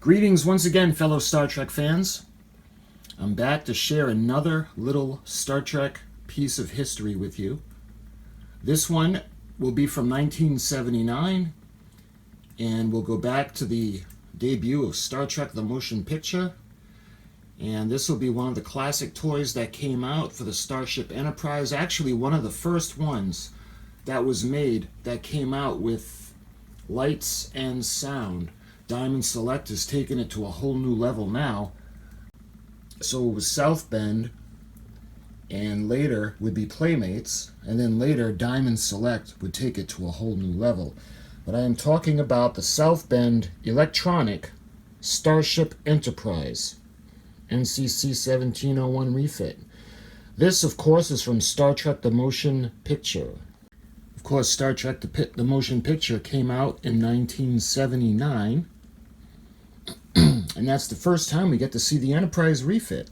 Greetings once again, fellow Star Trek fans. I'm back to share another little Star Trek piece of history with you. This one will be from 1979, and we'll go back to the debut of Star Trek the Motion Picture. And this will be one of the classic toys that came out for the Starship Enterprise. Actually, one of the first ones that was made that came out with lights and sound. Diamond Select has taken it to a whole new level now. So it was South Bend, and later would be Playmates, and then later Diamond Select would take it to a whole new level. But I am talking about the South Bend Electronic Starship Enterprise NCC 1701 refit. This, of course, is from Star Trek the Motion Picture. Of course, Star Trek the Motion Picture came out in 1979, and that's the first time we get to see the Enterprise refit.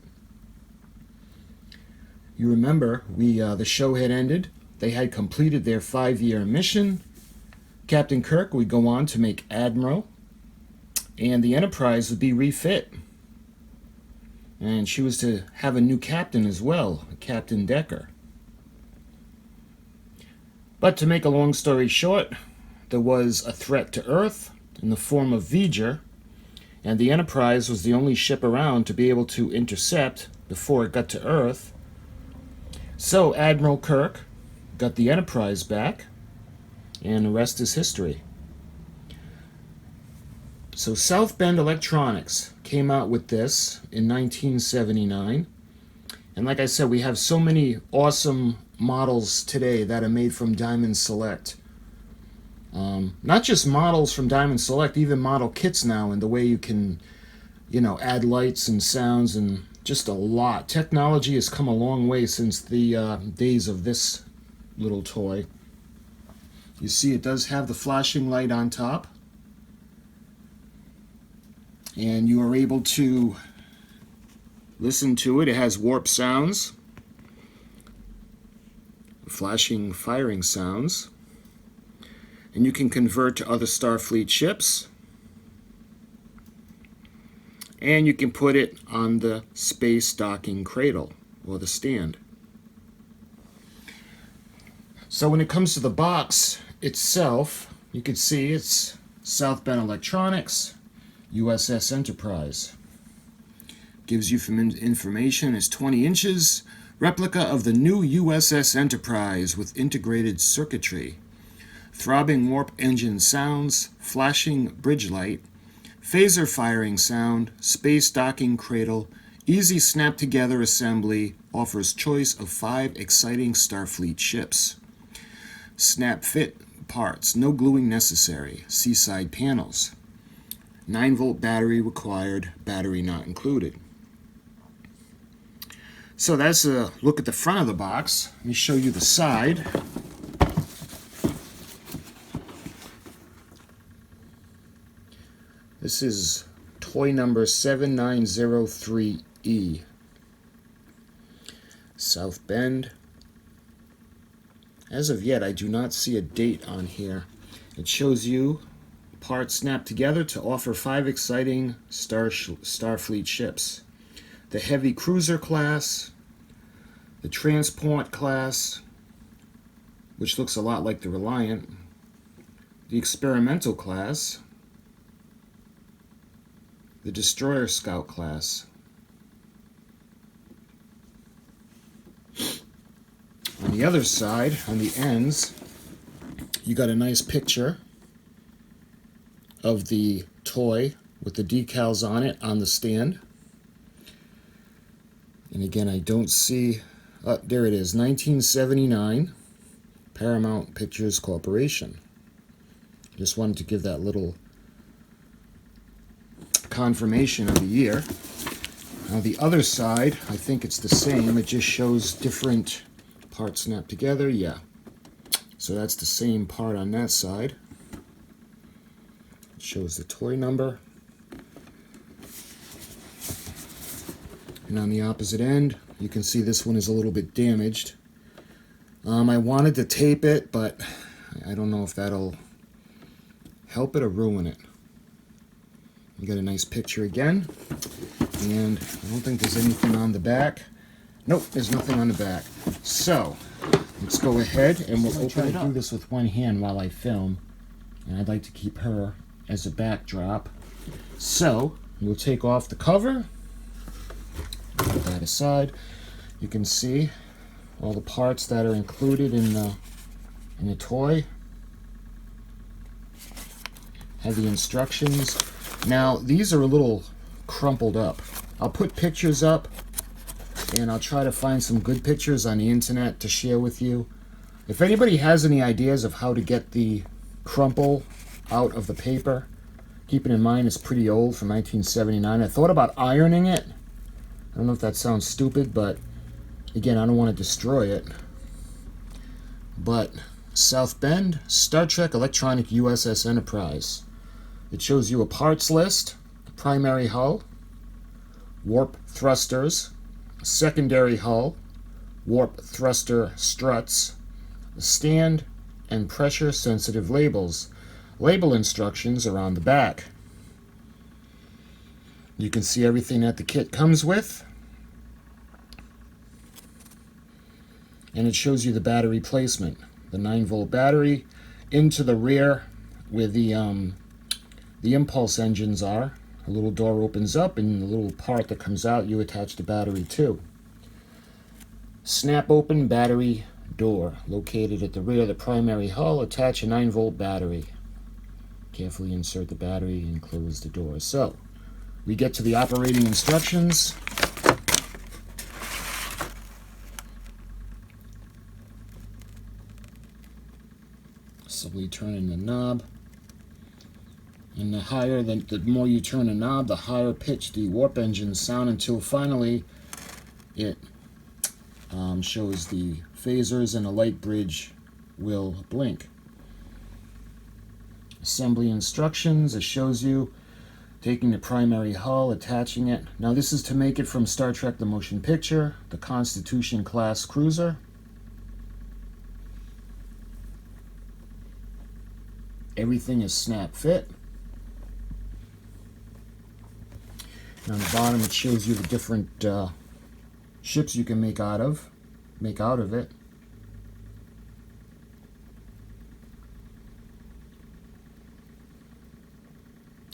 You remember, the show had ended. They had completed their 5-year mission. Captain Kirk would go on to make Admiral, and the Enterprise would be refit. And she was to have a new captain as well, Captain Decker. But to make a long story short, there was a threat to Earth in the form of V'ger, and the Enterprise was the only ship around to be able to intercept before it got to Earth. So Admiral Kirk got the Enterprise back, and the rest is history. So South Bend Electronics came out with this in 1979. And like I said, we have so many awesome models today that are made from Diamond Select. Not just models from Diamond Select, even model kits now, and the way you can, add lights and sounds and just a lot. Technology has come a long way since the days of this little toy. You see it does have the flashing light on top. And you are able to listen to it. It has warp sounds, flashing, firing sounds. And you can convert to other Starfleet ships. And you can put it on the space docking cradle, or the stand. So when it comes to the box itself, you can see it's South Bend Electronics, U.S.S. Enterprise. Gives you some information. It's 20 inches. Replica of the new U.S.S. Enterprise with integrated circuitry. Throbbing warp engine sounds, flashing bridge light, phaser firing sound, space docking cradle, easy snap-together assembly, offers choice of 5 exciting Starfleet ships. Snap-fit parts, no gluing necessary, seaside panels. 9-volt battery required, battery not included. So that's a look at the front of the box. Let me show you the side. This is toy number 7903E. South Bend. As of yet, I do not see a date on here. It shows you parts snapped together to offer 5 exciting Starfleet ships. The Heavy Cruiser class, the Transport class, which looks a lot like the Reliant, the Experimental class, the Destroyer Scout class. On the other side, on the ends, you got a nice picture of the toy with the decals on it on the stand. And again, I don't see, there it is, 1979, Paramount Pictures Corporation. Just wanted to give that little confirmation of the year. Now the other side, I think it's the same, it just shows different parts snapped together, yeah. So that's the same part on that side. It shows the toy number. And on the opposite end, you can see this one is a little bit damaged. I wanted to tape it, but I don't know if that'll help it or ruin it. You got a nice picture again. And I don't think there's anything on the back. Nope, there's nothing on the back. So, let's go ahead and we'll try to do this with one hand while I film. And I'd like to keep her as a backdrop. So, we'll take off the cover. Put that aside. You can see all the parts that are included in the toy. Have the instructions. Now, these are a little crumpled up. I'll put pictures up, and I'll try to find some good pictures on the internet to share with you. If anybody has any ideas of how to get the crumple out of the paper, keeping in mind it's pretty old, from 1979. I thought about ironing it. I don't know if that sounds stupid, but again, I don't want to destroy it. But South Bend, Star Trek Electronic U.S.S. Enterprise. It shows you a parts list, primary hull, warp thrusters, secondary hull, warp thruster struts, stand and pressure sensitive labels. Label instructions are on the back. You can see everything that the kit comes with. And it shows you the battery placement. The 9-volt battery into the rear where the impulse engines are. A little door opens up, and the little part that comes out you attach the battery to. Snap open battery door located at the rear of the primary hull. Attach a 9-volt battery. Carefully insert the battery and close the door. So, we get to the operating instructions. Simply turning the knob. And the more you turn the knob, the higher pitch the warp engines sound, until finally it shows the phasers and the light bridge will blink. Assembly instructions. It shows you taking the primary hull, attaching it. Now this is to make it from Star Trek the Motion Picture, the Constitution class cruiser. Everything is snap fit. And on the bottom it shows you the different ships you can make out of it.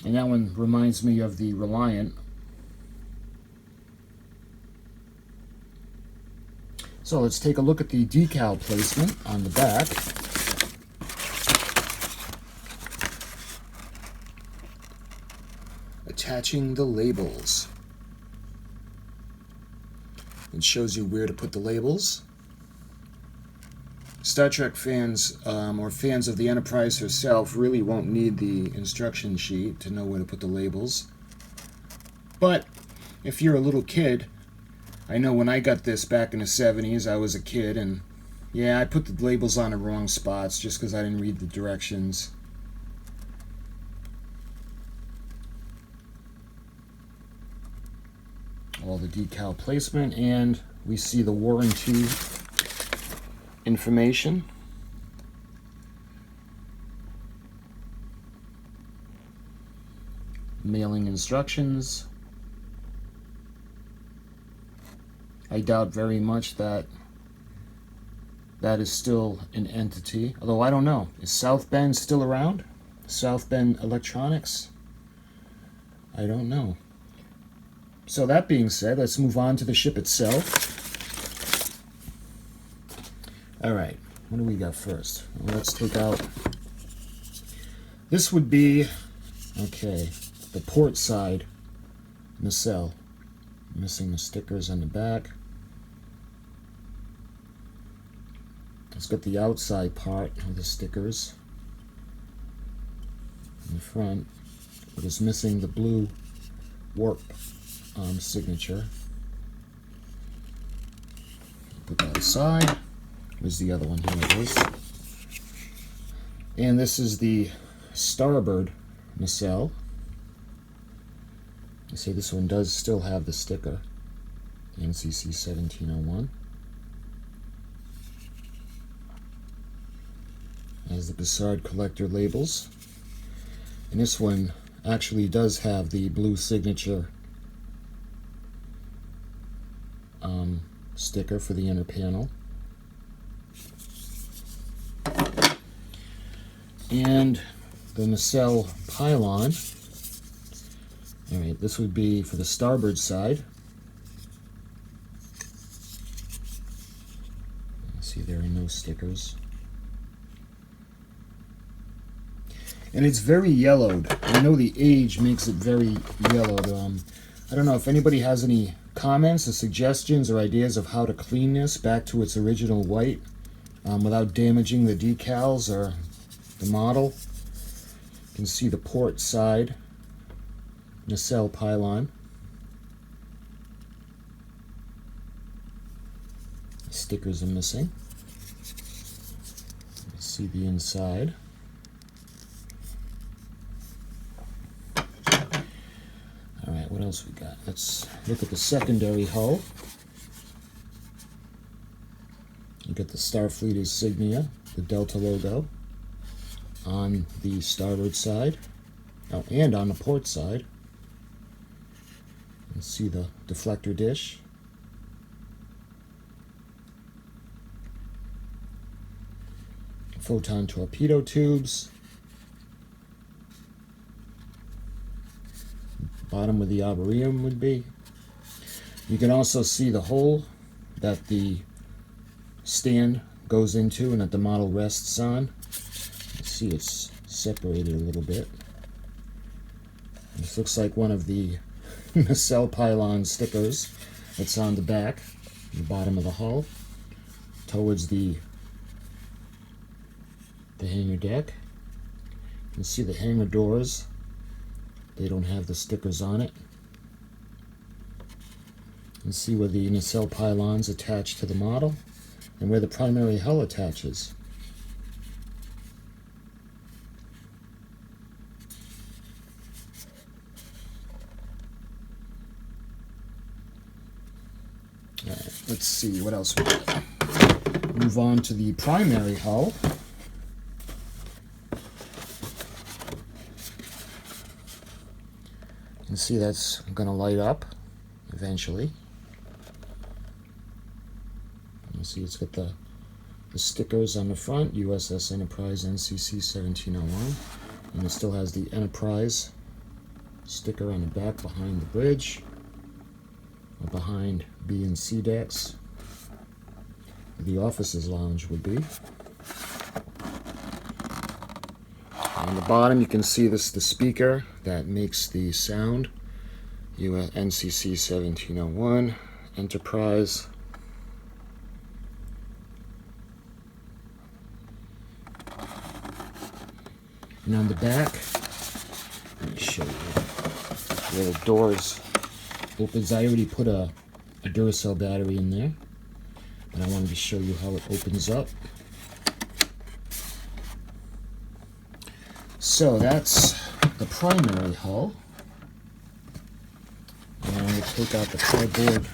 And that one reminds me of the Reliant. So let's take a look at the decal placement on the back. Attaching the labels. It shows you where to put the labels. Star Trek fans, or fans of the Enterprise herself, really won't need the instruction sheet to know where to put the labels. But if you're a little kid, I know when I got this back in the 70s, I was a kid, and yeah, I put the labels on the wrong spots just because I didn't read the directions. All the decal placement, and we see the warranty information. Mailing instructions. I doubt very much that is still an entity, although I don't know. Is South Bend still around? South Bend Electronics? I don't know. So that being said, let's move on to the ship itself. Alright, what do we got first? Well, let's take out... This would be, okay, the port side nacelle. Missing the stickers on the back. Let's get the outside part of the stickers in the front. We're just missing the blue warp signature. Put that aside. Where's the other one? Here it is. And this is the starboard nacelle. You see this one does still have the sticker. NCC 1701. As the Bassard collector labels. And this one, actually does have the blue signature sticker for the inner panel. And the nacelle pylon. Alright, this would be for the starboard side. See, there are no stickers. And it's very yellowed. I know the age makes it very yellowed. I don't know if anybody has any comments or suggestions or ideas of how to clean this back to its original white without damaging the decals or the model. You can see the port side nacelle pylon. The stickers are missing. Let's see the inside. Alright, what else we got? Let's look at the secondary hull. You get the Starfleet insignia, the Delta logo, on the starboard side, oh, and on the port side. You can see the deflector dish. Photon torpedo tubes. Bottom where the arboretum would be. You can also see the hole that the stand goes into and that the model rests on. You see it's separated a little bit. This looks like one of the nacelle pylon stickers that's on the back, the bottom of the hull, towards the hangar deck. You can see the hangar doors. They don't have the stickers on it. You can see where the nacelle pylons attach to the model and where the primary hull attaches. Alright, let's see what else we got. Move on to the primary hull. You can see that's going to light up eventually. You see it's got the stickers on the front, U.S.S. Enterprise NCC 1701, and it still has the Enterprise sticker on the back behind the bridge, or behind B and C decks. The officers' lounge would be. On the bottom you can see the speaker that makes the sound. NCC 1701, Enterprise. And on the back, let me show you where the doors opens. I already put a Duracell battery in there, but I wanted to show you how it opens up. So that's the primary hull. And we'll take out the cardboard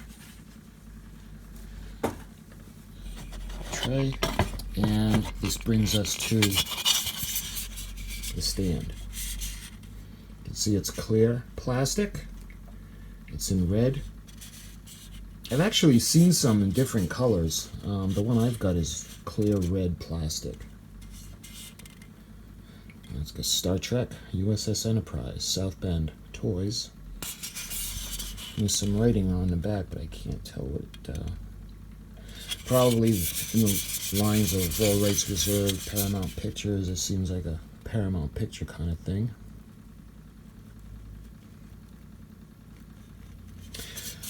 tray, and this brings us to the stand. You can see it's clear plastic. It's in red. I've actually seen some in different colors. The one I've got is clear red plastic. Let's get Star Trek, U.S.S. Enterprise, South Bend, toys. There's some writing on the back, but I can't tell what. Probably in the lines of all rights reserved, Paramount Pictures. It seems like a Paramount Picture kind of thing.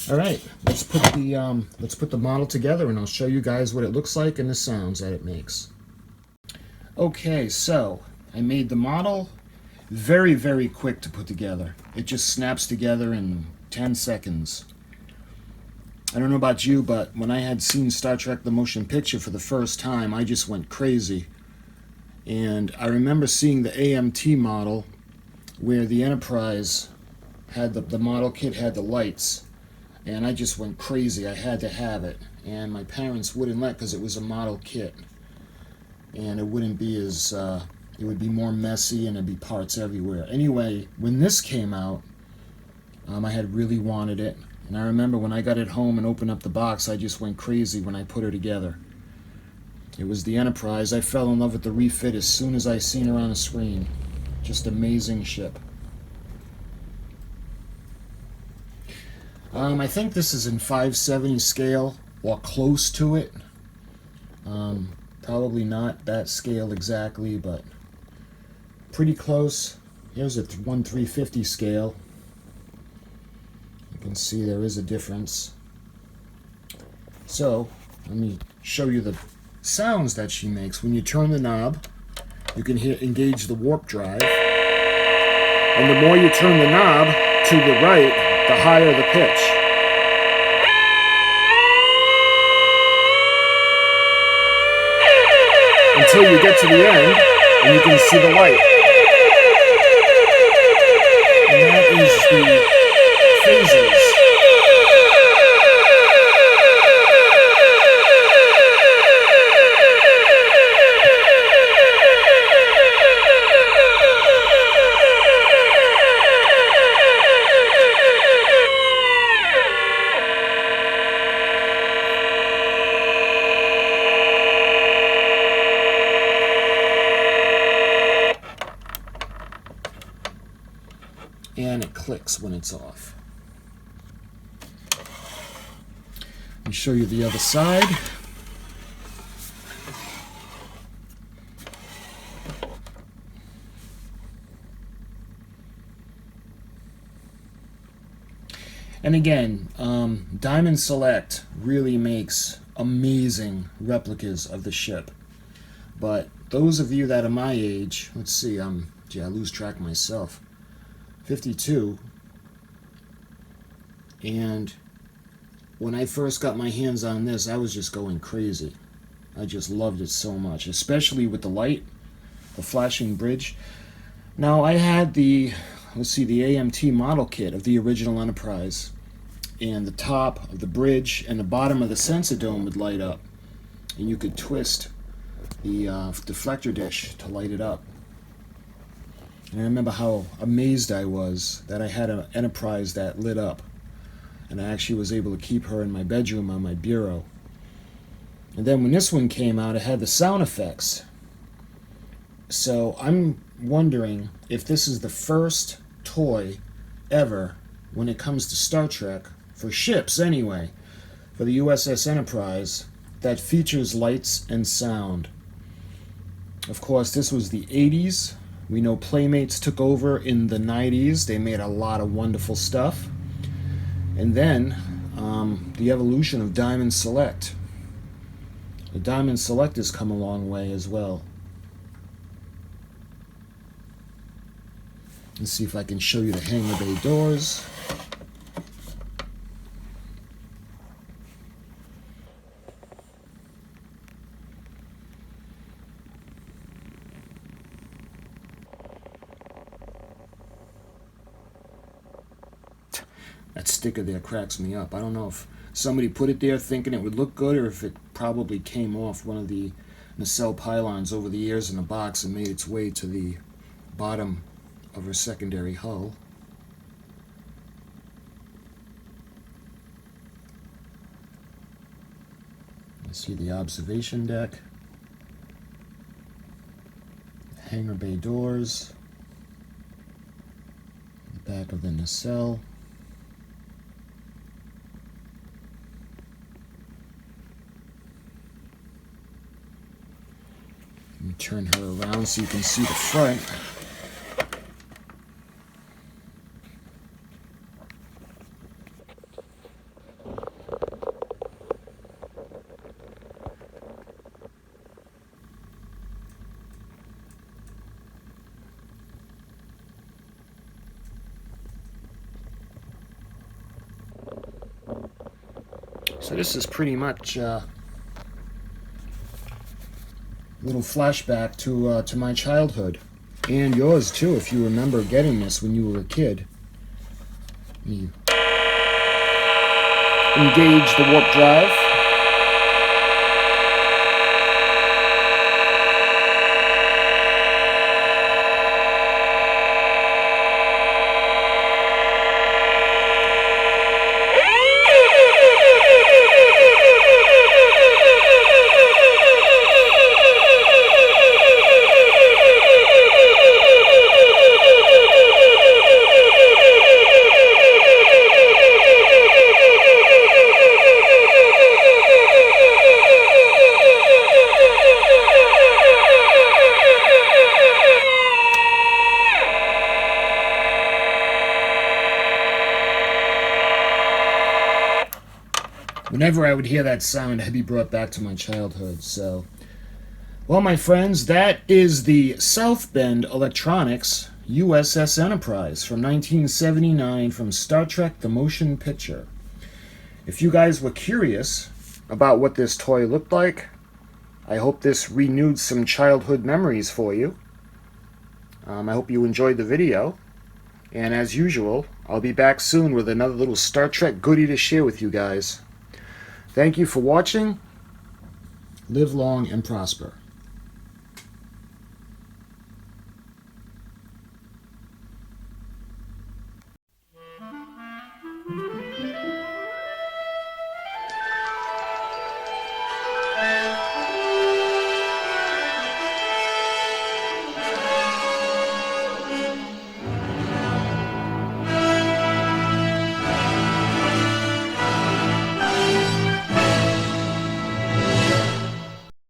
All right, let's put the model together, and I'll show you guys what it looks like and the sounds that it makes. Okay, so I made the model very, very quick to put together. It just snaps together in 10 seconds. I don't know about you, but when I had seen Star Trek the Motion Picture for the first time, I just went crazy. And I remember seeing the AMT model where the Enterprise had the model kit had the lights, and I just went crazy. I had to have it, and my parents wouldn't let because it was a model kit, and it wouldn't be as it would be more messy and there'd be parts everywhere. Anyway, when this came out, I had really wanted it. And I remember when I got it home and opened up the box, I just went crazy when I put her together. It was the Enterprise. I fell in love with the refit as soon as I seen her on the screen. Just amazing ship. I think this is in 570 scale, or close to it. Probably not that scale exactly, but pretty close. Here's a 1/350 scale. You can see there is a difference. So, let me show you the sounds that she makes. When you turn the knob, you can engage the warp drive. And the more you turn the knob to the right, the higher the pitch. Until you get to the end, and you can see the light. And that is the phases. And it clicks when it's off. Let me show you the other side. And again, Diamond Select really makes amazing replicas of the ship. But those of you that are my age, let's see, I lose track of myself. 52, and when I first got my hands on this, I was just going crazy. I just loved it so much, especially with the light, the flashing bridge. Now I had the AMT model kit of the original Enterprise, and the top of the bridge and the bottom of the sensor dome would light up, and you could twist the deflector dish to light it up. And I remember how amazed I was that I had an Enterprise that lit up. And I actually was able to keep her in my bedroom on my bureau. And then when this one came out, it had the sound effects. So I'm wondering if this is the first toy ever, when it comes to Star Trek, for ships anyway, for the U.S.S. Enterprise, that features lights and sound. Of course, this was the 80s. We know Playmates took over in the 90s. They made a lot of wonderful stuff. And then the evolution of Diamond Select. The Diamond Select has come a long way as well. Let's see if I can show you the hangar bay doors. That sticker there cracks me up. I don't know if somebody put it there thinking it would look good, or if it probably came off one of the nacelle pylons over the years in the box and made its way to the bottom of her secondary hull. You see the observation deck, hangar bay doors, the back of the nacelle. Let me turn her around so you can see the front. So this is pretty much little flashback to my childhood, and yours too, if you remember getting this when you were a kid. You engage the warp drive. Whenever I would hear that sound, I'd be brought back to my childhood. So, well, my friends, that is the South Bend Electronics U.S.S. Enterprise from 1979 from Star Trek The Motion Picture. If you guys were curious about what this toy looked like, I hope this renewed some childhood memories for you. I hope you enjoyed the video. And as usual, I'll be back soon with another little Star Trek goodie to share with you guys. Thank you for watching. Live long and prosper.